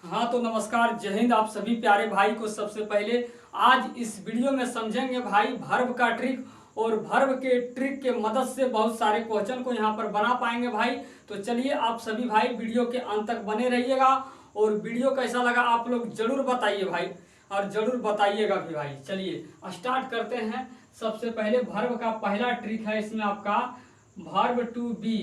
हाँ तो नमस्कार, जय हिंद। आप सभी प्यारे भाई को सबसे पहले आज इस वीडियो में समझेंगे भाई वर्ब का ट्रिक, और वर्ब के ट्रिक के मदद से बहुत सारे क्वेश्चन को यहाँ पर बना पाएंगे भाई। तो चलिए आप सभी भाई वीडियो के अंत तक बने रहिएगा, और वीडियो कैसा लगा आप लोग जरूर बताइए भाई, और जरूर बताइएगा भी भाई। चलिए स्टार्ट करते हैं। सबसे पहले वर्ब का पहला ट्रिक है इसमें आपका verb to be.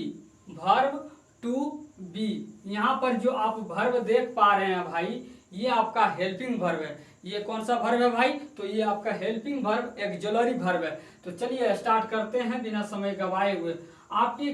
Verb to be, यहाँ पर जो आप वर्ब देख पा रहे हैं भाई, ये आपका हेल्पिंग वर्ब है। ये कौन सा वर्ब है भाई? तो ये आपका हेल्पिंग वर्ब, एक्जुलरी वर्ब है। तो चलिए स्टार्ट करते हैं बिना समय गवाए हुए। आपके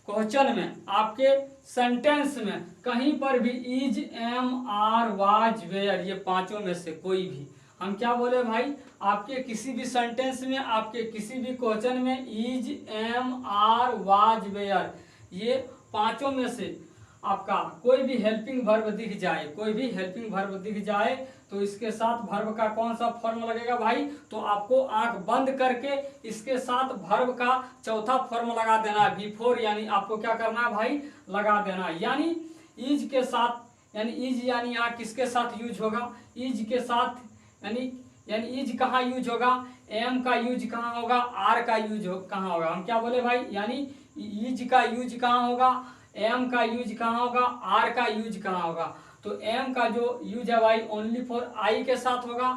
क्वेश्चन में, आपके सेंटेंस में कहीं पर भी is, am, are, was, were, ये पांचों में से कोई भी, हम क्या बोले भाई, आपके किसी भी सेंटेंस में, आपके किसी भी क्वेश्चन में is, am, are, was, were, ये पांचों में से आपका कोई भी हेल्पिंग वर्ब दिख जाए, कोई भी हेल्पिंग वर्ब दिख जाए, तो इसके साथ वर्ब का कौन सा फॉर्म लगेगा भाई? तो आपको आंख बंद करके इसके साथ वर्ब का चौथा फॉर्म लगा देना है, बिफोर, यानी आपको क्या करना है भाई? लगा देना है। यानी इज के साथ, यानी इज यानी यहाँ किसके साथ यूज होगा? इज के साथ, यानी इज कहाँ यूज होगा? एम का यूज कहाँ होगा? आर का यूज कहाँ होगा? हम क्या बोले भाई? यानी इज का यूज कहाँ होगा? एम का यूज कहाँ होगा? आर का यूज कहाँ होगा? तो एम का जो यूज है भाई ओनली फॉर आई के साथ होगा,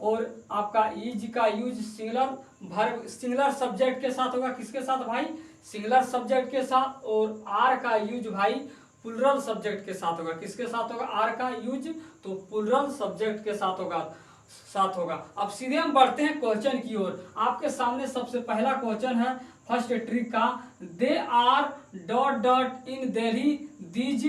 और आपका इज का use singular verb, singular subject के साथ होगा। किसके साथ भाई? सिंगुलर सब्जेक्ट के साथ। और आर का यूज भाई प्लुरल सब्जेक्ट के साथ होगा। किसके साथ होगा आर का यूज? तो प्लुरल सब्जेक्ट के साथ होगा। अब सीधे हम बढ़ते हैं क्वेश्चन की ओर। आपके सामने सबसे पहला क्वेश्चन है फर्स्ट ट्रिक का, they are dot dot in Delhi these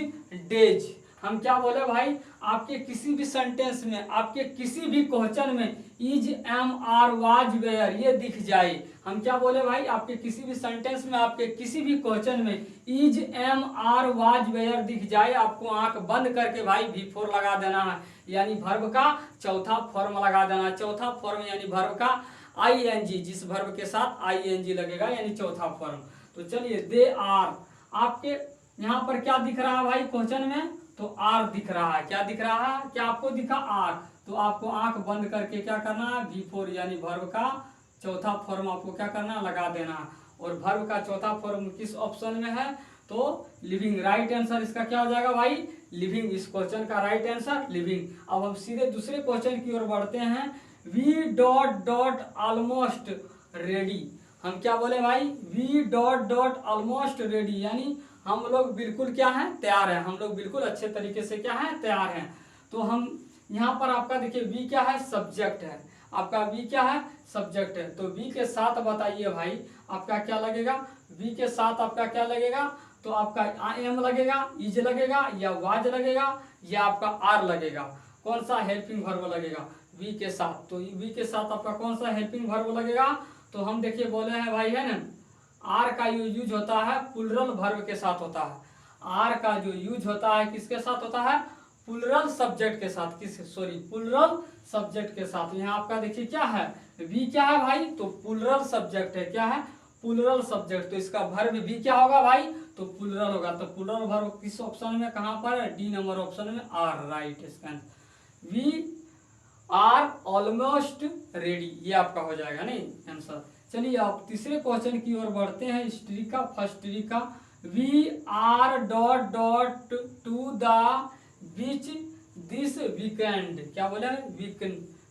days. हम क्या बोले भाई? आपके किसी भी सेंटेंस में, आपके किसी भी क्वेश्चन में is, am, are, was, were ये दिख जाए, हम क्या बोले भाई? आपके किसी भी सेंटेंस में, आपके किसी भी क्वेश्चन में is, am, are, was, were दिख जाए, आपको आंख बंद करके भाई बिफोर लगा देना है, यानी वर्ब का चौथा फॉर्म लगा देना है। चौथा फॉर्म यानी वर्ब का आईएनजी, जिस वर्ब के साथ आईएनजी लगेगा, यानी चौथा फॉर्म। तो चलिए, दे आर, आपके यहाँ पर क्या दिख रहा है भाई क्वेश्चन में? तो आर दिख रहा है। क्या दिख रहा है? क्या आपको दिखा? आर। तो आपको आंख बंद करके क्या करना है? बिफोर, यानी वर्ब का चौथा फॉर्म आपको क्या करना है? लगा देना है। और वर्ब का चौथा फॉर्म किस ऑप्शन में है? तो लिविंग। राइट आंसर इसका क्या हो जाएगा भाई? लिविंग। इस क्वेश्चन का राइट आंसर लिविंग। अब हम सीधे दूसरे क्वेश्चन की ओर बढ़ते हैं। V dot dot almost ready. हम क्या बोले भाई? V dot dot almost ready, यानी हम लोग बिल्कुल क्या है? तैयार हैं। हम लोग बिल्कुल अच्छे तरीके से क्या है? तैयार हैं। तो हम यहाँ पर आपका देखिए, वी क्या है? सब्जेक्ट है। आपका वी क्या है? सब्जेक्ट है। तो वी के साथ बताइए भाई आपका क्या लगेगा? वी के साथ आपका क्या लगेगा? तो आपका एम लगेगा, इज लगेगा, या वाज लगेगा, या आपका आर लगेगा। कौन सा हेल्पिंग वर्ब लगेगा वी के साथ? तो वी के साथ आपका कौन सा हेल्पिंग वर्ब लगेगा? तो हम देखिए बोले हैं भाई, है ना, आर का यूज होता है प्लुरल वर्ब के साथ होता है। आर का जो यूज होता है किसके साथ होता है? प्लुरल सब्जेक्ट के साथ। प्लुरल सब्जेक्ट के साथ। यहाँ आपका देखिए क्या है? वी क्या है भाई? तो प्लुरल सब्जेक्ट है। क्या है? Plural subject. तो इसका वर्ब भी क्या होगा भाई? तो प्लुरल होगा। तो प्लुरल वर्ब किस ऑप्शन में, कहाँ पर? डी नंबर ऑप्शन में, आर। राइट इसका वी आर ऑलमोस्ट रेडी, ये आपका हो जाएगा नहीं आंसर। चलिए आप तीसरे क्वेश्चन की ओर बढ़ते हैं। इस ट्रिक का, फर्स्ट ट्रिक का, we are dot dot to the beach this weekend. क्या बोले?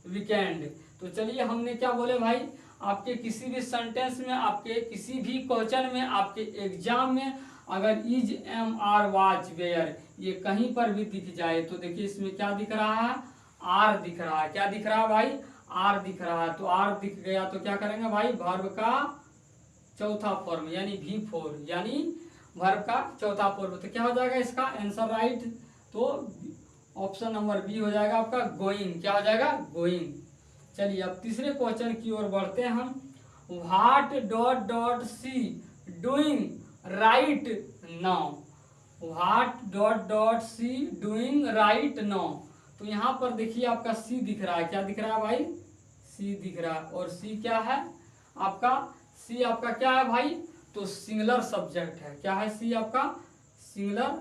वीकेंड। तो चलिए हमने क्या बोले भाई? आपके किसी भी सेंटेंस में, आपके किसी भी क्वेश्चन में, आपके एग्जाम में अगर is, am, are, was, were ये कहीं पर भी दिख जाए, तो देखिए इसमें क्या दिख रहा है? आर दिख रहा है। क्या दिख रहा है भाई? आर दिख रहा है। तो आर दिख गया तो क्या करेंगे भाई? वर्ब का चौथा फॉर्म यानी V4, यानी वर्ब का चौथा फॉर्म। तो क्या हो जाएगा इसका आंसर? राइट। तो ऑप्शन नंबर बी हो जाएगा आपका गोइंग। क्या हो जाएगा? गोइंग। चलिए अब तीसरे क्वेश्चन की ओर बढ़ते हैं हम। What dot dot see doing right now. What dot dot see doing right now. तो यहाँ पर देखिए आपका सी दिख रहा है। क्या दिख रहा है भाई? सी दिख रहा है। और सी क्या है आपका? सी आपका क्या है भाई? तो सिंगुलर सब्जेक्ट है। क्या है? सी आपका सिंगुलर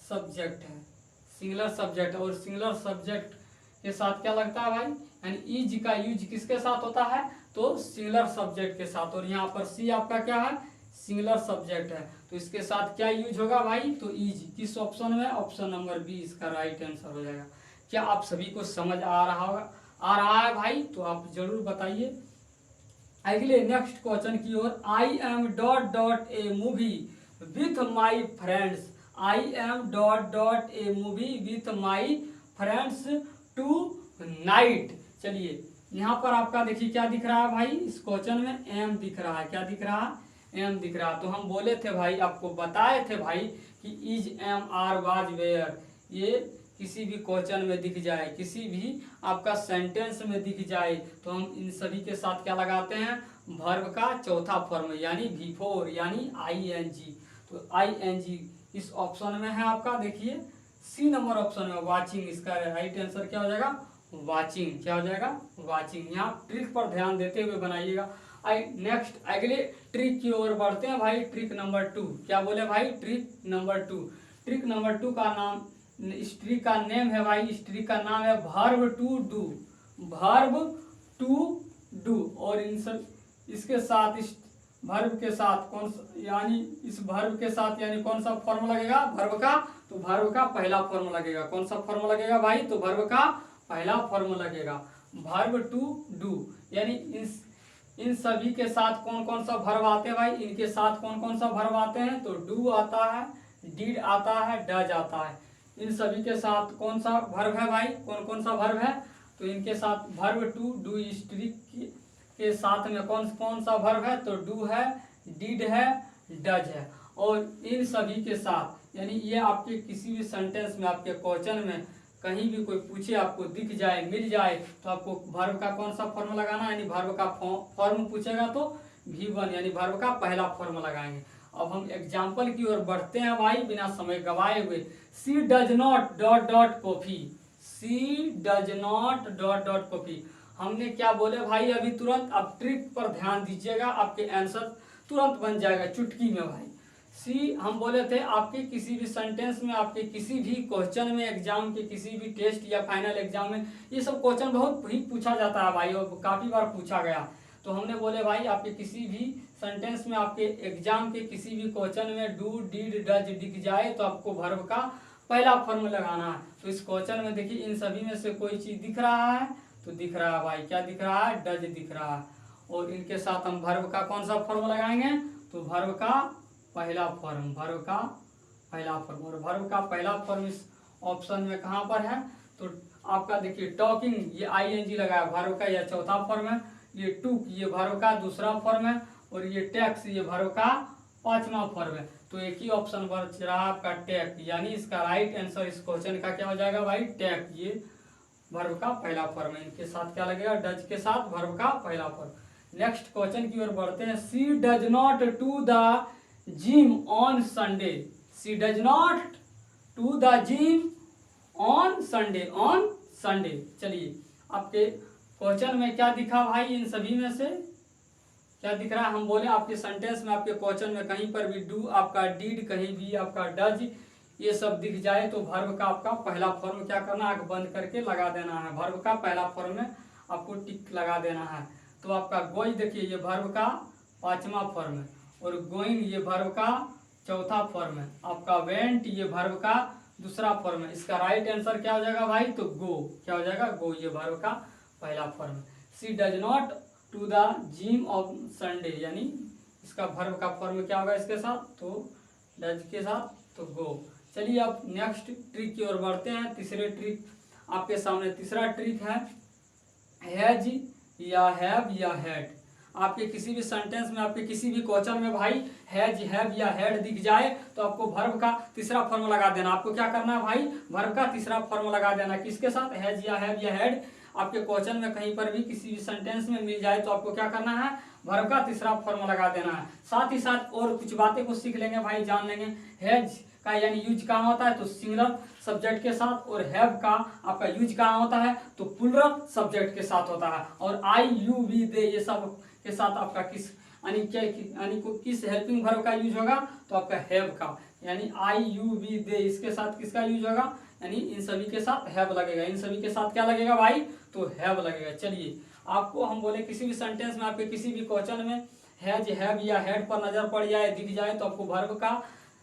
सब्जेक्ट है। सिंगुलर सब्जेक्ट, और सिंगुलर सब्जेक्ट के साथ क्या लगता है भाई, यानी इज का यूज किसके साथ होता है, तो सिंगुलर सब्जेक्ट के साथ। और यहाँ पर सी आपका क्या है, सिंगुलर सब्जेक्ट है, तो इसके साथ क्या यूज होगा भाई, तो इज। किस ऑप्शन में, ऑप्शन नंबर बी इसका राइट आंसर हो जाएगा। क्या आप सभी को समझ आ रहा है भाई, तो आप जरूर बताइए। अगले नेक्स्ट क्वेश्चन की ओर, I am dot dot a movie with my friends, I am dot dot a movie with my friends tonight. चलिए यहाँ पर आपका देखिए क्या दिख रहा है भाई, इस क्वेश्चन में एम दिख रहा है, क्या दिख रहा है, एम दिख रहा है। तो हम बोले थे भाई, आपको बताए थे भाई कि is am are was were, ये किसी भी क्वेश्चन में दिख जाए, किसी भी आपका सेंटेंस में दिख जाए, तो हम इन सभी के साथ क्या लगाते हैं, वर्ब का चौथा फॉर्म यानी बिफोर, यानी आई एन जी। तो आई एन जी इस ऑप्शन में है आपका, देखिए सी नंबर ऑप्शन में वाचिंग, इसका राइट आंसर क्या हो जाएगा, वाचिंग। क्या हो जाएगा, वाचिंग। यहाँ ट्रिक पर ध्यान देते हुए बनाइएगा। नेक्स्ट अगले ट्रिक की ओर बढ़ते हैं भाई, ट्रिक नंबर 2। क्या बोले भाई, ट्रिक नंबर 2। ट्रिक नंबर 2 का नाम, इस ट्रिक का नेम है भाई, इस ट्रिक का नाम है verb to do, verb to do. और इन सब इसके साथ, इस वर्ब के साथ कौन सा, यानी इस वर्ब के साथ यानी कौन सा फॉर्म लगेगा, वर्ब का, तो वर्ब का पहला फॉर्म लगेगा। कौन सा फॉर्म लगेगा भाई, तो वर्ब का पहला फॉर्म लगेगा, वर्ब टू डू। यानी इन सभी के साथ कौन कौन सा वर्ब आते हैं भाई, इनके साथ कौन कौन सा वर्ब आते हैं, तो डू आता है, डिड आता है, डज आता है। इन सभी के साथ कौन सा वर्ब है भाई, कौन कौन सा वर्ब है, तो इनके साथ वर्ब टू डू, इस ट्रिक के साथ में कौन कौन सा वर्ब है, तो डू है, डिड है, डज है। और इन सभी के साथ, यानी ये आपके किसी भी सेंटेंस में, आपके क्वेश्चन में कहीं भी कोई पूछे, आपको दिख जाए, मिल जाए, तो आपको वर्ब का कौन सा फॉर्म लगाना है, यानी वर्ब का फॉर्म पूछेगा तो V1 यानी वर्ब का पहला फॉर्म लगाएंगे। अब हम एग्जाम्पल की ओर बढ़ते हैं भाई, बिना समय गवाए हुए। She does not dot dot coffee, she does not dot dot coffee. हमने क्या बोले भाई अभी तुरंत, अब ट्रिक पर ध्यान दीजिएगा, आपके आंसर तुरंत बन जाएगा चुटकी में भाई। सी हम बोले थे, आपके किसी भी सेंटेंस में, आपके किसी भी क्वेश्चन में, एग्जाम के किसी भी टेस्ट या फाइनल एग्जाम में, ये सब क्वेश्चन बहुत ही पूछा जाता है भाई, और काफ़ी बार पूछा गया। तो हमने बोले भाई आपके किसी भी सेंटेंस में, आपके एग्जाम के किसी भी क्वेश्चन में डू, डिड, डज दिख जाए, तो आपको वर्ब का पहला फॉर्म लगाना है। तो इस क्वेश्चन में देखिए, इन सभी में से कोई चीज़ दिख रहा है, तो दिख रहा है भाई, क्या दिख रहा है, डज दिख रहा है। और इनके साथ हम वर्ब का कौन सा फॉर्म लगाएंगे, तो वर्ब का पहला फॉर्म, वर्ब का पहला फॉर्म। और वर्ब का पहला फॉर्म इस ऑप्शन में कहाँ पर है, तो आपका देखिए टॉकिंग, ये ING लगाया, वर्ब का यह चौथा फॉर्म है। ये टूक, ये वर्ब का दूसरा फॉर्म है। और ये टैक्स, ये वर्ब का पांचवा फॉर्म है। तो एक ही ऑप्शन बच रहा आपका टैक, यानी इसका राइट आंसर इस क्वेश्चन का क्या हो जाएगा भाई, टैक। ये वर्ब का पहला फॉर्म है, इनके साथ क्या लगेगा, डज के साथ वर्ब का पहला फॉर्म। नेक्स्ट क्वेश्चन की ओर बढ़ते हैं। She does not to the gym on Sunday, she does not to the gym on Sunday, on Sunday. चलिए आपके क्वेश्चन में क्या दिखा भाई, इन सभी में से क्या दिख रहा है, हम बोले आपके सेंटेंस में, आपके क्वेश्चन में कहीं पर भी डू, आपका डिड, कहीं भी आपका डज, ये सब दिख जाए, तो वर्ब का आपका पहला फॉर्म क्या करना, आंख बंद करके लगा देना है। वर्ब का पहला फॉर्म में आपको टिक लगा देना है। तो आपका गोई देखिए, ये वर्ब का पांचवा फॉर्म है। और गोइंग, ये वर्ब का चौथा फॉर्म है। आपका वेंट, ये वर्ब का दूसरा फॉर्म है। इसका राइट आंसर क्या हो जाएगा भाई, तो गो। क्या हो जाएगा, गो, ये वर्ब का पहला फॉर्म है। She does not to the gym on Sunday, यानी इसका वर्ब का फॉर्म क्या होगा इसके साथ, तो डज के साथ, तो गो। चलिए अब नेक्स्ट ट्रिक की ओर बढ़ते हैं। तीसरे ट्रिक आपके सामने, तीसरा ट्रिक है हैज या हैव या हैड। आपके किसी भी सेंटेंस में, आपके किसी भी क्वेश्चन में भाई हैज, हैव या हैड दिख जाए, तो आपको वर्ब का तीसरा फॉर्म लगा देना। आपको क्या करना है भाई, वर्ब का तीसरा फॉर्म लगा देना। किसके साथ, हैज या हैव या हैड। आपके क्वेश्चन में कहीं पर भी किसी भी सेंटेंस में मिल जाए, तो आपको क्या करना है, वर्ब का तीसरा फॉर्म लगा देना है। साथ ही साथ और कुछ बातें को सीख लेंगे भाई, जान लेंगे। हैज का यानी यूज कहाँ होता है, तो सिंगुलर सब्जेक्ट के साथ। और हैव का आपका यूज कहाँ होता है, तो प्लूरल सब्जेक्ट के साथ होता है। और आई, यू, वी, दे, ये सब के साथ आपका किस यानी किस हेल्पिंग वर्ब का यूज होगा, तो आपका हैव का। यानी आई, यू, वी, दे, इसके साथ किसका यूज होगा, यानी इन सभी के साथ हैव लगेगा। इन सभी के साथ क्या लगेगा भाई, तो हैव लगेगा। चलिए आपको हम बोले किसी भी सेंटेंस में, आपके किसी भी क्वेश्चन में हैज, हैव या हैड पर नजर पड़ जाए, दिख जाए, तो आपको वर्ब का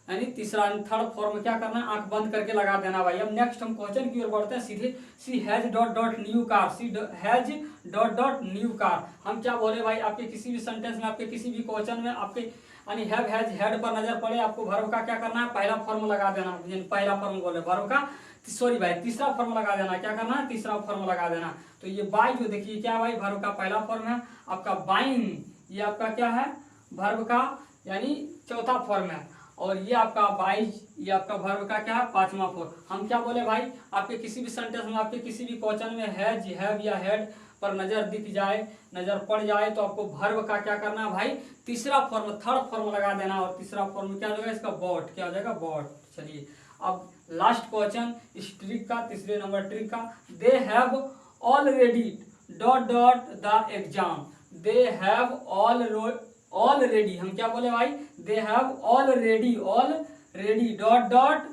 यानी तीसरा थर्ड फॉर्म क्या करना है, आंख बंद करके लगा देना भाई। अब नेक्स्ट हम क्वेश्चन की ओर बढ़ते हैं सीधे। She has dot dot new car, she has dot dot new car. हम क्या बोले भाई, आपके किसी भी सेंटेंस में, आपके किसी भी क्वेश्चन में आपके यानी हैव हैज हैड पर नजर पड़े, आपको वर्ब का क्या करना है, पहला फॉर्म लगा देना। यानी पहला फॉर्म बोले वर्ब का, सॉरी भाई तीसरा फॉर्म लगा देना। क्या करना है, तीसरा फॉर्म लगा देना। तो ये बाय जो देखिए क्या भाई, वर्ब का पहला फॉर्म है आपका बाइंग, ये आपका क्या है, वर्ब का यानी चौथा फॉर्म है। और ये आपका बाइज, ये आपका वर्ब का क्या है, पांचवा फॉर्म। हम क्या बोले भाई, आपके किसी भी सेंटेंस में, आपके किसी भी क्वेश्चन में हैज, हैव या हैड पर नजर दिख जाए, नजर पड़ जाए, तो आपको वर्ब का क्या करना है भाई, तीसरा फॉर्म, थर्ड फॉर्म लगा देना। और तीसरा फॉर्म क्या हो जाएगा इसका, बॉट। क्या हो जाएगा, बॉट। चलिए अब लास्ट क्वेश्चन इस ट्रिक का, तीसरे नंबर ट्रिक का। They have already dot dot the exam, they have already, हम क्या बोले भाई, they have already dot dot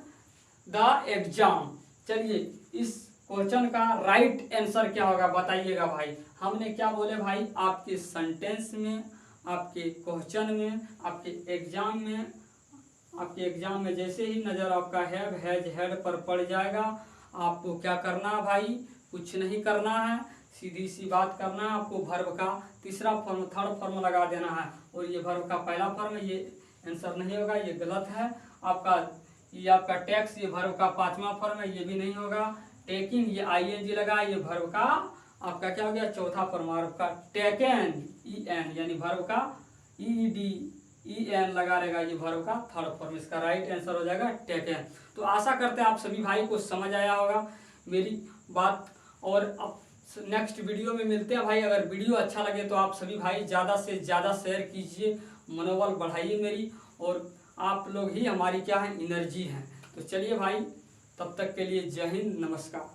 the exam. चलिए इस क्वेश्चन का राइट आंसर क्या होगा बताइएगा भाई। हमने क्या बोले भाई, आपके सेंटेंस में, आपके क्वेश्चन में, आपके एग्जाम में जैसे ही नजर आपका हैव, हैज, हैड पर पड़ जाएगा, आपको क्या करना है भाई, कुछ नहीं करना है, सीधी सी बात करना है। आपको वर्ब का तीसरा फॉर्म, थर्ड फॉर्म लगा देना है। और ये वर्ब का पहला फॉर्म है, ये आंसर नहीं होगा, ये गलत है आपका। ये आपका टैक्स, ये वर्ब का पांचवा फॉर्म है, ये भी नहीं होगा। टेकिंग, ये आईएनजी लगा, ये वर्ब का आपका क्या हो गया, चौथा फॉर्म। वर्ब का टेकन, ईएन यानी वर्ब का ईएन लगा रहेगा, ये वर्ब का थर्ड फॉर्म। इसका राइट आंसर हो जाएगा टेकन। तो आशा करते हैं आप सभी भाई को समझ आया होगा मेरी बात। और अब नेक्स्ट वीडियो में मिलते हैं भाई। अगर वीडियो अच्छा लगे तो आप सभी भाई ज़्यादा से ज़्यादा शेयर कीजिए, मनोबल बढ़ाइए मेरी। और आप लोग ही हमारी क्या है, एनर्जी हैं। तो चलिए भाई, तब तक के लिए जय हिंद, नमस्कार।